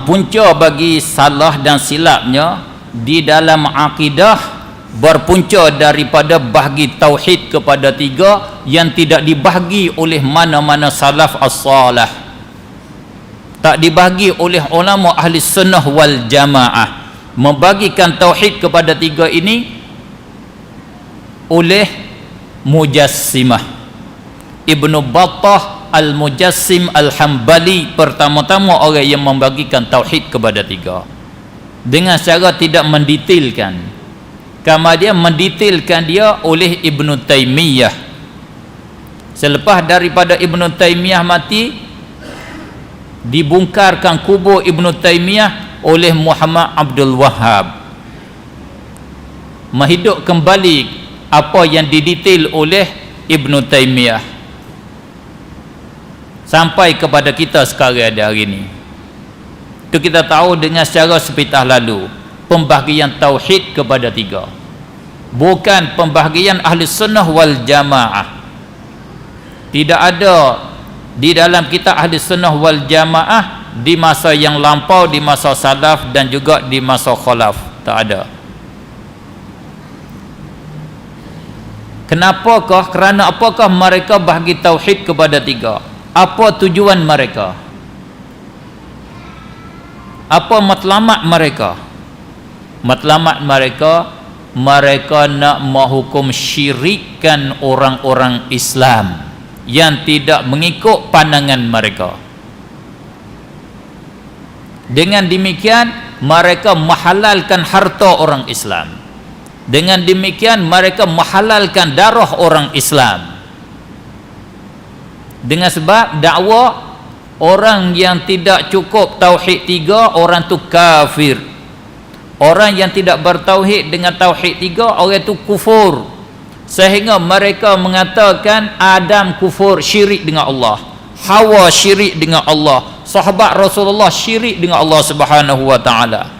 punca bagi salah dan silapnya di dalam akidah berpunca daripada bahagi tauhid kepada tiga yang tidak dibahagi oleh mana-mana salaf as-salih, tak dibahagi oleh ulama ahli sunnah wal jamaah. Membagikan tauhid kepada tiga ini oleh Mujassimah. Ibnu Battah Al-Mujassim Al-Hambali pertama-tama orang yang membagikan tauhid kepada tiga dengan cara tidak mendetailkan. Kemudian mendetailkan dia oleh Ibnu Taimiyah. Selepas daripada Ibnu Taimiyah mati, dibongkarkan kubur Ibnu Taimiyah oleh Muhammad Abdul Wahhab. Menghidup kembali apa yang didetail oleh Ibnu Taimiyah sampai kepada kita sekarang ada hari ini. Itu kita tahu dengan secara sepitah lalu pembahagian tauhid kepada tiga, bukan pembahagian ahli sunnah wal jamaah. Tidak ada di dalam kitab ahli sunnah wal jamaah di masa yang lampau, di masa salaf dan juga di masa khalaf. Tak ada. Kenapakah? Kerana apakah mereka bahagi tauhid kepada tiga? Apa tujuan mereka? Apa matlamat mereka? Matlamat mereka, mereka nak menghukum syirikkan orang-orang Islam yang tidak mengikut pandangan mereka. Dengan demikian mereka menghalalkan harta orang Islam. Dengan demikian mereka menghalalkan darah orang Islam. Dengan sebab dakwa orang yang tidak cukup tauhid tiga, orang tu kafir. Orang yang tidak bertauhid dengan tauhid tiga, orang tu kufur. Sehingga mereka mengatakan Adam kufur, syirik dengan Allah, Hawa syirik dengan Allah, sahabat Rasulullah syirik dengan Allah Subhanahu wa taala.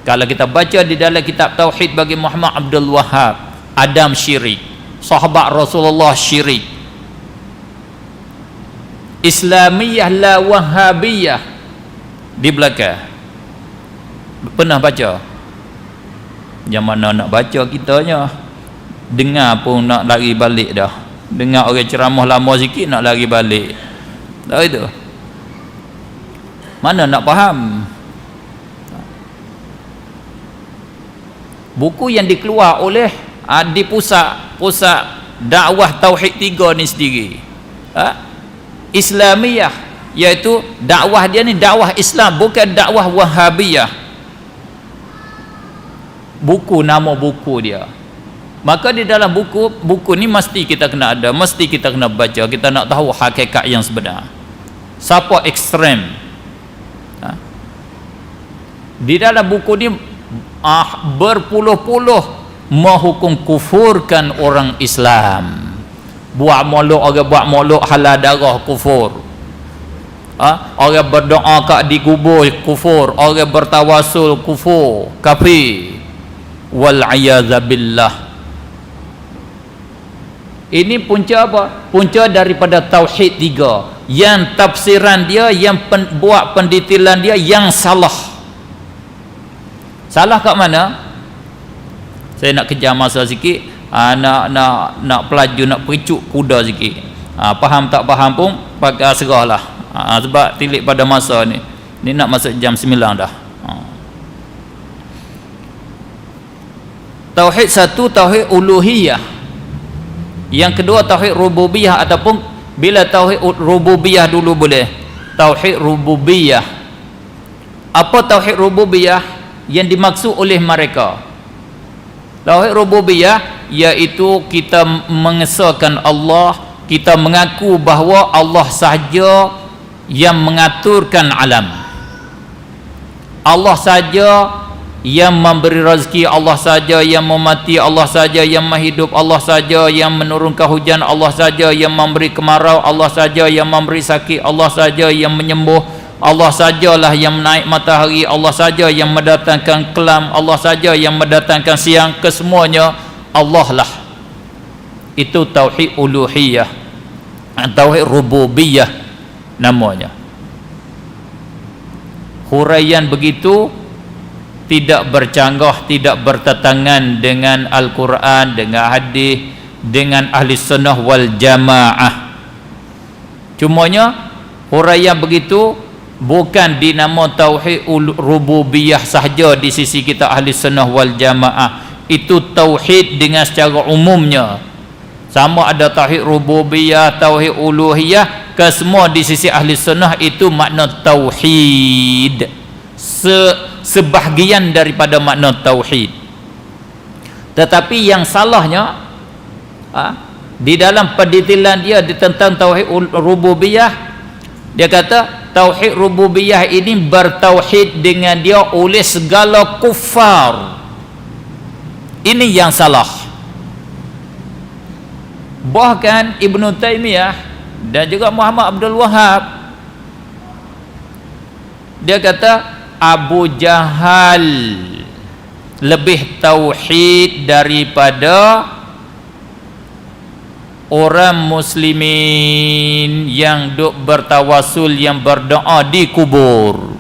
Kalau kita baca di dalam kitab tauhid bagi Muhammad Abdul Wahhab, Adam syirik, sahabat Rasulullah syirik. Islamiyah la Wahhabiyah di belakang. Pernah baca? Yang mana nak baca kitanya, dengar pun nak lari balik dah. Dengar orang ceramah lama sikit nak lari balik. Tak itu. Mana nak faham? Buku yang dikeluar oleh di pusat dakwah tauhid tiga ni sendiri, Islamiyah, iaitu dakwah dia ni dakwah Islam, bukan dakwah Wahhabiyah. Buku, nama buku dia. Maka di dalam buku ni mesti kita kena ada, mesti kita kena baca, kita nak tahu hakikat yang sebenar. Siapa ekstrem? Di dalam buku ni berpuluh-puluh menghukum kufurkan orang Islam. Buat molok, orang buat molok halal darah, kufur. Orang berdoa kat di kubur, kufur. Orang bertawasul, kufur, kafir. Wal'iyadzabillah. Ini punca apa? Punca daripada tauhid tiga, yang tafsiran dia, yang buat pendetailan dia yang salah. Salah kat mana? Saya nak kejar masa sikit. Nak pelaju, nak pericuk kuda sikit. Faham tak faham pun pakai serahlah. Sebab tilik pada masa ni nak masuk jam 9 dah. Tauhid satu, tauhid uluhiyah. Yang kedua tauhid rububiyah, ataupun bila tauhid rububiyah dulu boleh, tauhid rububiyah. Apa tauhid rububiyah yang dimaksud oleh mereka? Tauhid rububiyah iaitu kita mengesahkan Allah, kita mengaku bahawa Allah sahaja yang mengaturkan alam, Allah saja yang memberi rezeki, Allah saja yang memati, Allah saja yang menghidup, Allah saja yang menurunkan hujan, Allah saja yang memberi kemarau, Allah saja yang memberi sakit, Allah saja yang menyembuh, Allah sajalah yang menaik matahari, Allah saja yang mendatangkan kelam, Allah saja yang mendatangkan siang. Kesemuanya Allah lah. Itu tauhid uluhiyah, tauhid rububiyah namanya. huraian begitu tidak bercanggah, tidak bertentangan dengan Al-Quran, dengan hadis, dengan ahli sunnah wal jamaah. Cumanya huraian begitu bukan dinama tauhid rububiyah sahaja di sisi kita ahli sunnah wal jamaah. Itu tauhid dengan secara umumnya, sama ada tauhid rububiyah, tauhid uluhiyah, kesemua di sisi ahli sunnah itu makna tauhid, sebahagian daripada makna tauhid. Tetapi yang salahnya di dalam pendetilan dia tentang tauhid rububiyah, dia kata tauhid rububiyah ini bertauhid dengan dia oleh segala kufar. Ini yang salah. Bahkan Ibnu Taimiyah dan juga Muhammad Abdul Wahab, dia kata Abu Jahal lebih tauhid daripada orang muslimin yang duk bertawasul, yang berdoa di kubur.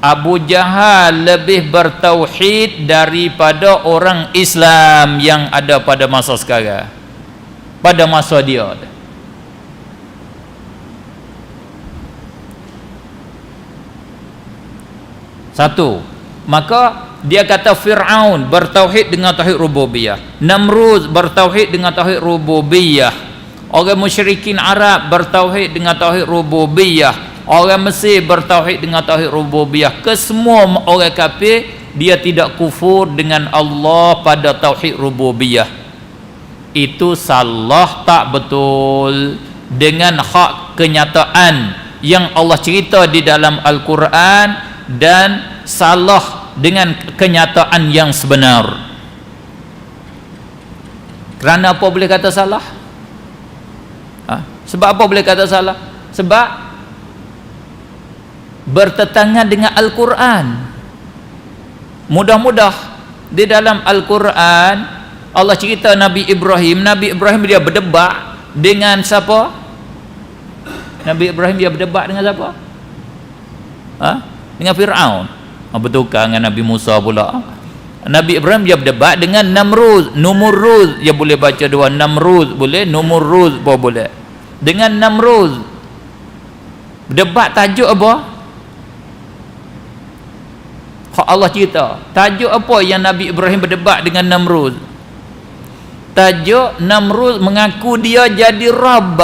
Abu Jahal lebih bertauhid daripada orang Islam yang ada pada masa sekarang, pada masa dia. Satu, maka dia kata Fir'aun bertauhid dengan tauhid rububiyah, Namrud bertauhid dengan tauhid rububiyah, orang musyrikin Arab bertauhid dengan tauhid rububiyah, orang Mesir bertauhid dengan tauhid rububiyah. Kesemua orang kafir dia tidak kufur dengan Allah pada tauhid rububiyah. Itu salah, tak betul dengan hak kenyataan yang Allah cerita di dalam Al-Quran, dan salah dengan kenyataan yang sebenar. Kerana apa boleh kata salah? Sebab apa boleh kata salah? Sebab bertentangan dengan Al-Quran. Mudah-mudah di dalam Al-Quran Allah cerita Nabi Ibrahim dia berdebat dengan siapa? Nabi Ibrahim dia berdebat dengan siapa? Dengan Fir'aun. Bertukar dengan Nabi Musa pula. Nabi Ibrahim dia berdebat dengan Namrud. Numurruz dia boleh baca dua, Namrud boleh, Numurruz pun boleh. Dengan Namrud berdebat tajuk apa? Hak Allah cerita. Tajuk apa yang Nabi Ibrahim berdebat dengan Namrud? Tajuk Namrud mengaku dia jadi Rabb.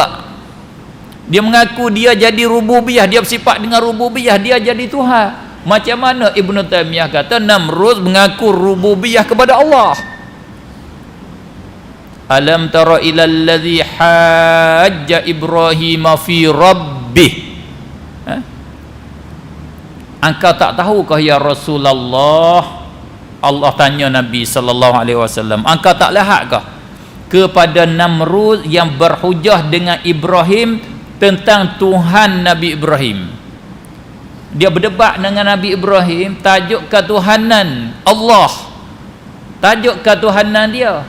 Dia mengaku dia jadi rububiyah, dia bersifat dengan rububiyah, dia jadi Tuhan. Macam mana Ibnu Taimiyah kata Namrud mengaku rububiyah kepada Allah? Alam tara ilal ladzi hajja Ibrahim fi rabbih. Engkau tak tahukah ya Rasulullah? Allah tanya Nabi sallallahu alaihi wasallam, engkau tak lihatkah kepada Namrud yang berhujah dengan Ibrahim tentang Tuhan Nabi Ibrahim? Dia berdebat dengan Nabi Ibrahim, tajuk ketuhanan Allah, tajuk ketuhanan dia.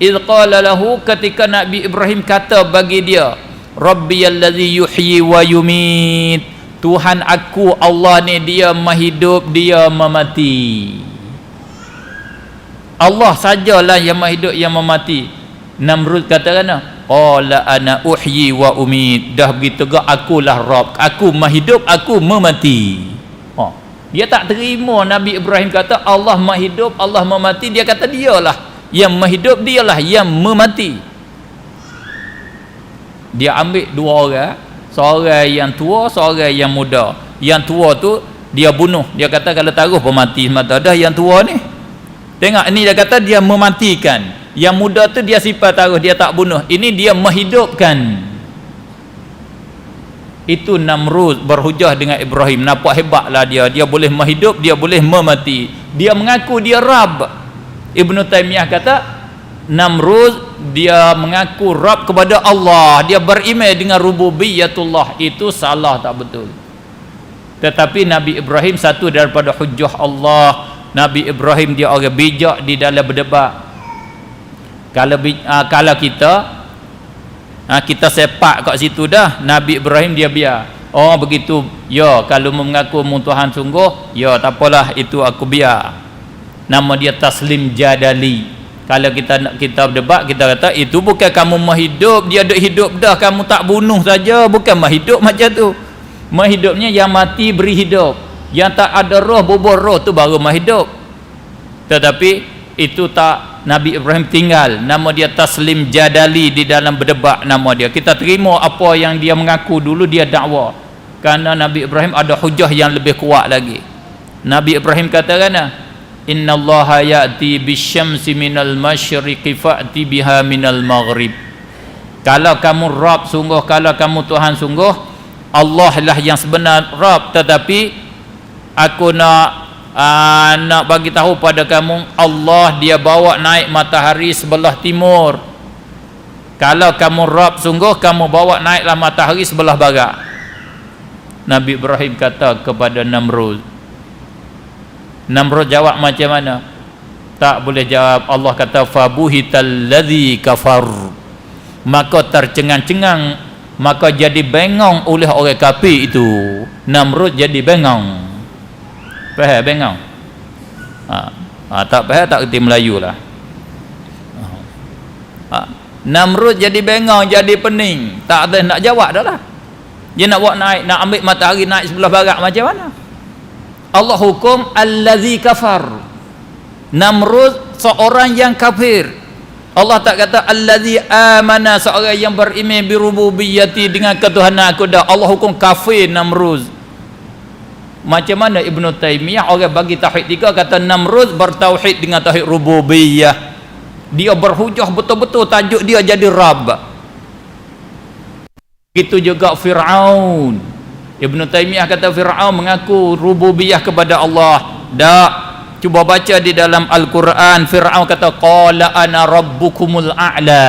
Idh qala lahu, ketika Nabi Ibrahim kata bagi dia, Rabbiyalladzi yuhyi wa yumit, Tuhan aku Allah ni dia menghidup, dia memati. Allah sajalah yang menghidup, yang memati. Namrud kata kena, qala ana uhyi wa umit, dah begitu gak akulah Rabb, aku menghidup, aku memati. Dia tak terima Nabi Ibrahim kata Allah menghidup, Allah memati. Dia kata dialah yang menghidup, dialah yang memati. Dia ambil dua orang, seorang yang tua, seorang yang muda. Yang tua tu dia bunuh, dia kata kalau taruh pun mati semata. Dah yang tua ni tengok, ini dia kata dia mematikan. Yang muda tu dia sifat taruh, dia tak bunuh. Ini dia menghidupkan. Itu Namrud berhujah dengan Ibrahim. Nampak hebatlah dia. Dia boleh menghidup, dia boleh memati. Dia mengaku dia Rabb. Ibnu Taimiyah kata Namrud dia mengaku Rabb kepada Allah. Dia beriman dengan rububiyatullah. Itu salah, tak betul. Tetapi Nabi Ibrahim satu daripada hujah Allah. Nabi Ibrahim dia orang bijak di dalam berdebat. Kalau kita Kita sepak kat situ dah. Nabi Ibrahim dia biar. Oh begitu, ya kalau mengaku Tuhan sungguh, ya tak apalah, itu aku biar. Nama dia taslim jadali. Kalau kita berdebat, kita kata itu bukan kamu mah hidup, dia duk hidup dah, kamu tak bunuh saja, bukan mah hidup macam tu. Mah hidupnya yang mati beri hidup, yang tak ada roh bubur roh tu baru mah hidup. Tetapi itu tak, Nabi Ibrahim tinggal, nama dia taslim jadali di dalam berdebat nama dia. Kita terima apa yang dia mengaku dulu dia dakwa. Kerana Nabi Ibrahim ada hujah yang lebih kuat lagi. Nabi Ibrahim katakan, innallaha ya'ti bisyamsi minal masyriqi fa'ti biha minal maghrib. Kalau kamu Rabb sungguh, kalau kamu Tuhan sungguh, Allah lah yang sebenar Rabb, tetapi aku nak bagi tahu pada kamu, Allah dia bawa naik matahari sebelah timur. Kalau kamu Rabb sungguh, kamu bawa naiklah matahari sebelah barat. Nabi Ibrahim kata kepada Namrud. Namrud jawab macam mana? Tak boleh jawab. Allah kata fabuhital ladzi kafar, maka tercengang-cengang, maka jadi bengong oleh orang kafir itu. Namrud jadi bengong. Faham bengong? Tak faham tak kerti Melayu lah. Namrud jadi bengong, jadi pening, tak ada nak jawab dah lah. Dia nak buat naik, nak ambil matahari naik sebelah barat macam mana? Allah hukum allazi kafar. Namrud seorang yang kafir. Allah tak kata allazi amana, seorang yang beriman bi rububiyyati, dengan ketuhanan aku dah. Allah hukum kafir Namrud. Macam mana Ibnu Taimiyah orang bagi tauhid tiga, kata Namrud bertauhid dengan tauhid rububiyah. Dia berhujah betul-betul, tajuk dia jadi Rabb. Itu juga Fir'aun. Ibnu Taimiyah kata Fir'aun mengaku rububiyah kepada Allah. Tak, cuba baca di dalam Al-Quran. Fir'aun kata qala ana rabbukumul a'la,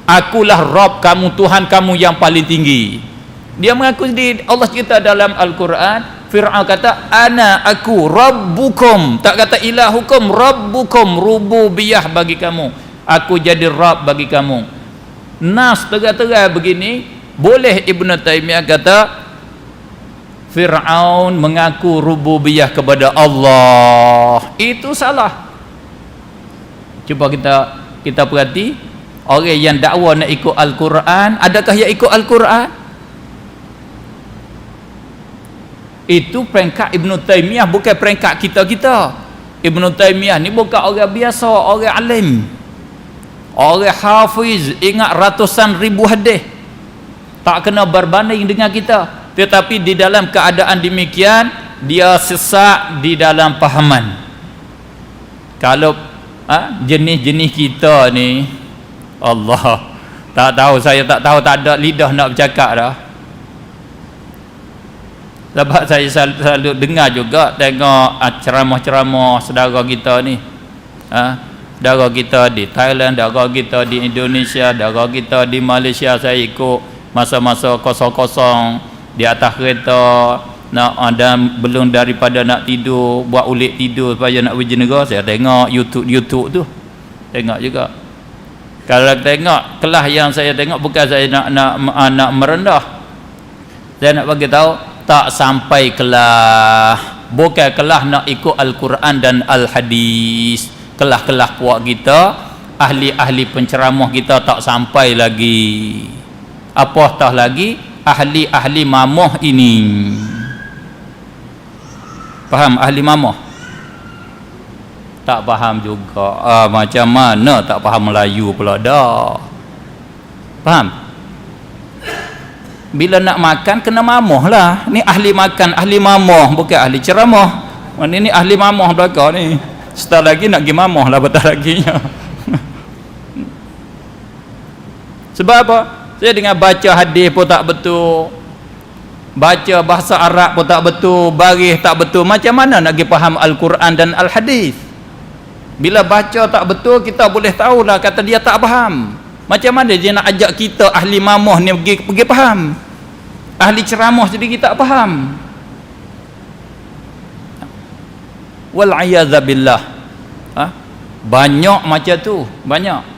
akulah Rabb kamu, Tuhan kamu yang paling tinggi. Dia mengaku sendiri. Allah cerita dalam Al-Quran, Fir'aun kata ana aku rabbukum, tak kata ilahukum, rabbukum, rububiyah bagi kamu, aku jadi Rabb bagi kamu. Nas terang-terang begini. Boleh Ibnu Taimiyah kata Fir'aun mengaku rububiyah kepada Allah, itu salah. Cuba kita perhati, orang yang dakwa nak ikut Al-Quran, adakah yang ikut Al-Quran? Itu peringkat Ibnu Taimiyah, bukan peringkat kita-kita. Ibnu Taimiyah ni bukan orang biasa, orang alim, orang hafiz, ingat ratusan ribu hadis, tak kena berbanding dengan kita. Tetapi di dalam keadaan demikian, dia sesak di dalam pahaman. Kalau jenis-jenis kita ni, Allah tak tahu, saya tak tahu, tak ada lidah nak bercakap dah. Sebab saya selalu dengar juga, tengok ceramah-ceramah saudara kita ni, saudara kita di Thailand, saudara kita di Indonesia, saudara kita di Malaysia. Saya ikut masa-masa kosong-kosong di atas kereta, nak dan belum daripada nak tidur, buat ulik tidur supaya nak pergi negara, saya tengok YouTube tu, tengok juga. Kalau tengok kelas yang saya tengok, bukan saya nak merendah, saya nak bagi tahu, tak sampai kelas, bukan kelas nak ikut Al-Quran dan Al-Hadis. Kelas-kelas puak kita, ahli-ahli penceramah kita tak sampai lagi. Apatah lagi ahli-ahli mamah ini. Faham ahli mamah? Tak faham juga. Macam mana tak faham Melayu pula dah. Faham? Bila nak makan kena mamah lah. Ni ahli makan, ahli mamah, bukan ahli ceramah. Mana ni ahli mamah belakang ni. Setelah lagi nak pergi mamah lah, betul laginya. Sebab apa? Saya dengar baca hadis pun tak betul, baca bahasa Arab pun tak betul, baris tak betul. Macam mana nak pergi faham Al-Quran dan Al-Hadis? Bila baca tak betul, kita boleh tahulah kata dia tak faham. Macam mana dia nak ajak kita ahli mamah ni pergi faham? Ahli ceramah sendiri tak faham. Wal'iyadzabillah. Banyak macam tu, banyak.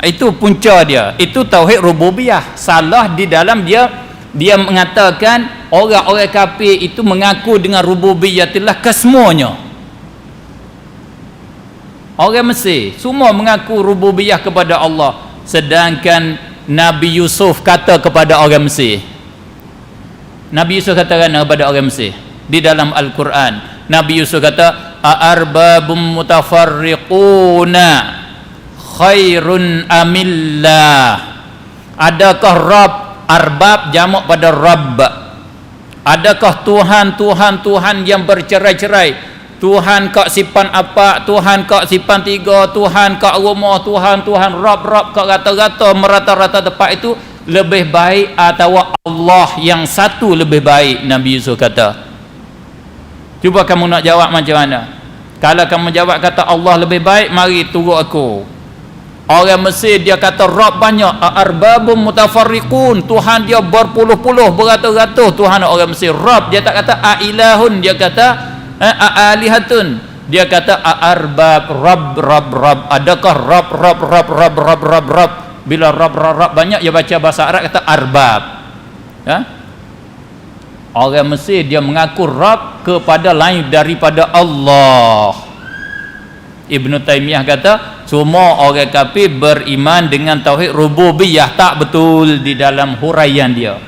Itu punca dia. Itu tauhid rububiyah. Salah di dalam dia mengatakan orang-orang kafir itu mengaku dengan rububiyatillah kesemuanya. Orang Mesir semua mengaku rububiyah kepada Allah, sedangkan Nabi Yusuf kata kepada orang Mesir, Nabi Yusuf katakan kepada orang Mesir di dalam Al-Quran, Nabi Yusuf kata a'arbabum mutafarriquna khairun amillah. Adakah Rabb, arbab jamak pada Rabb, adakah Tuhan yang bercerai-cerai? Tuhan kak sipan apa, Tuhan kak sipan tiga, Tuhan kak rumah, Tuhan Rabb kak rata-rata merata-rata tempat itu lebih baik atau Allah yang satu lebih baik? Nabi Yusuf kata. Cuba kamu nak jawab macam mana? Kalau kamu jawab kata Allah lebih baik, mari turut aku. Orang Mesir dia kata Rabb banyak, arbabum mutafarriqun, Tuhan dia berpuluh-puluh beratus-ratus Tuhan orang Mesir. Rabb dia tak kata ailahun, dia kata alihatun, dia kata arbab, Rabb. Adakah Rabb? Bila Rabb banyak, dia baca bahasa Arab kata arbab. Orang Mesir dia mengaku Rabb kepada lain daripada Allah. Ibn Taymiyah kata semua orang kafir beriman dengan tauhid rububiyah. Tak betul di dalam huraian dia.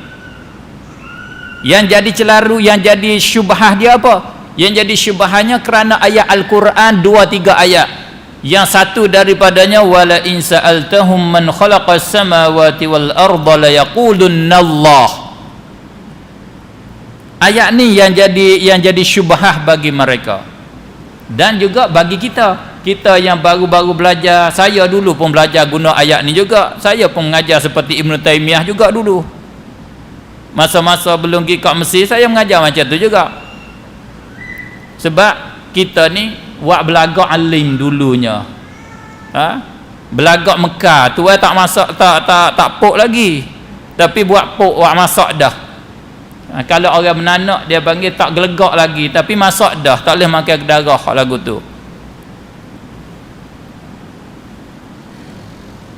Yang jadi celaru, yang jadi syubhah dia apa? Yang jadi syubahnya kerana ayat Al-Quran 2-3 ayat. Yang satu daripadanya wala in sa'altahum man khalaqas samawati wal arda la yaqulunna Allah. Ayat ni yang jadi syubhah bagi mereka. Dan juga bagi kita yang baru-baru belajar. Saya dulu pun belajar guna ayat ni juga. Saya pun mengajar seperti Ibn Taymiyah juga dulu. Masa-masa belum pergi kat Mesir, saya mengajar macam tu juga. Sebab kita ni buat belagak alim dulunya. Belagak Mekah tu tak masak, tak pok lagi. Tapi buat masak dah. Kalau orang menanak dia panggil tak gelegak lagi, tapi masak dah, tak boleh makan darah lagu tu.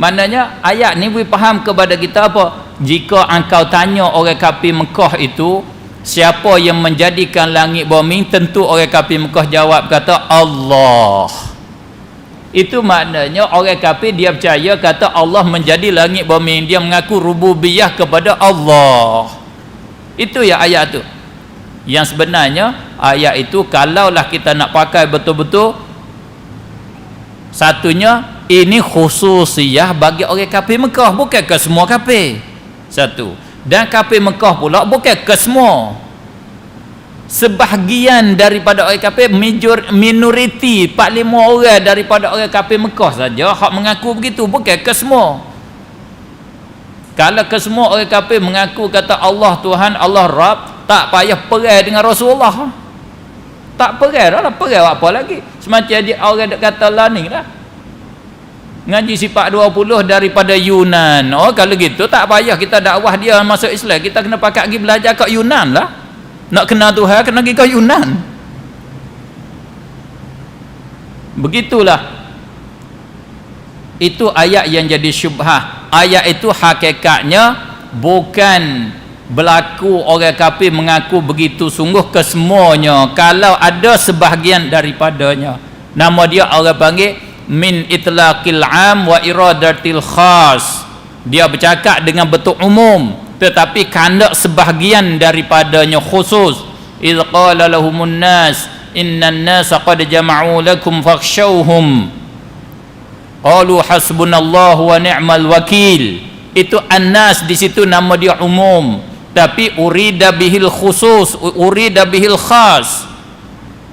Maknanya ayat ni boleh faham kepada kita apa? Jika engkau tanya orang kafir Mekah itu siapa yang menjadikan langit bumi, tentu orang kafir Mekah jawab kata Allah. Itu maknanya orang kafir dia percaya kata Allah menjadi langit bumi, dia mengaku rububiyah kepada Allah. Itu ya ayat tu. Yang sebenarnya ayat itu kalaulah kita nak pakai betul-betul, satunya ini khususiyah bagi orang kafir Mekah, bukan ke semua kafir. Satu. Dan kafir Mekah pula bukan ke semua. Sebahagian daripada orang kafir, minoriti 4-5 orang daripada orang kafir Mekah saja hak mengaku begitu, bukan ke semua. Kalau ke semua orang kafir mengaku kata Allah Tuhan, Allah Rabb, tak payah perang dengan Rasulullah. Tak perang dah, perang apa lagi? Semacam dia orang dok kata lah ni dah. Ngaji sifat 20 daripada Yunan. Oh kalau gitu tak payah kita dakwah dia masuk Islam, kita kena pakat pergi belajar kat Yunan lah. Nak kenal Tuhan kena pergi kat Yunan. Begitulah. Itu ayat yang jadi syubhah. Ayat itu hakikatnya bukan berlaku orang kafir mengaku begitu sungguh kesemuanya. Kalau ada sebahagian daripadanya, nama dia orang panggil min itlaqil am wa iradatil khas. Dia bercakap dengan bentuk umum tetapi kandak sebahagian daripadanya khusus. Idz qala lahumun nas innan nasa qad jama'u lakum fakhshawhum qalu hasbunallahu wa ni'mal wakil. Itu annas di situ nama dia umum, tapi urida bihil khusus, urida bihil khas.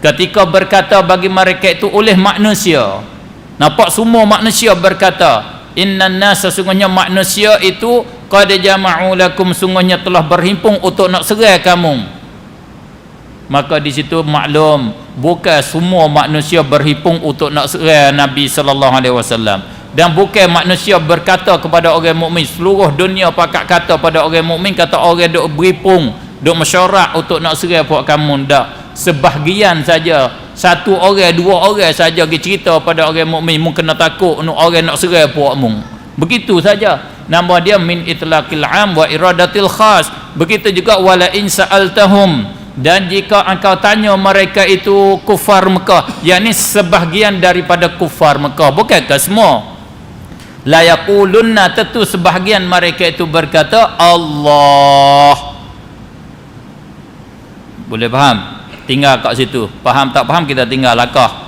Ketika berkata bagi mereka itu oleh manusia, nampak semua manusia berkata innan nas, sesungguhnya manusia itu qad jama'u lakum, sungguhnya telah berhimpun untuk nak serai kamu. Maka di situ maklum bukan semua manusia berhimpun untuk nak serai Nabi sallallahu alaihi wasallam, dan bukan manusia berkata kepada orang mukmin, seluruh dunia pakat kata pada orang mukmin kata orang duk berhimpun, duk mesyuarat untuk nak serai puak kamu. Dak, sebahagian saja, satu orang, dua orang saja pergi cerita pada orang mukmin, mu kena takut orang nak serai puak mu. begitu saja. Nama dia min itlaqil am wa iradatil khas. Begitu juga wala in sa'altahum, dan jika engkau tanya mereka itu kufar Mekah, yakni sebahagian daripada kufar Mekah, bukankah semua? La yaqulunna, tentu sebahagian mereka itu berkata Allah. Boleh faham? Tinggal kat situ. Faham tak faham kita tinggal lakah.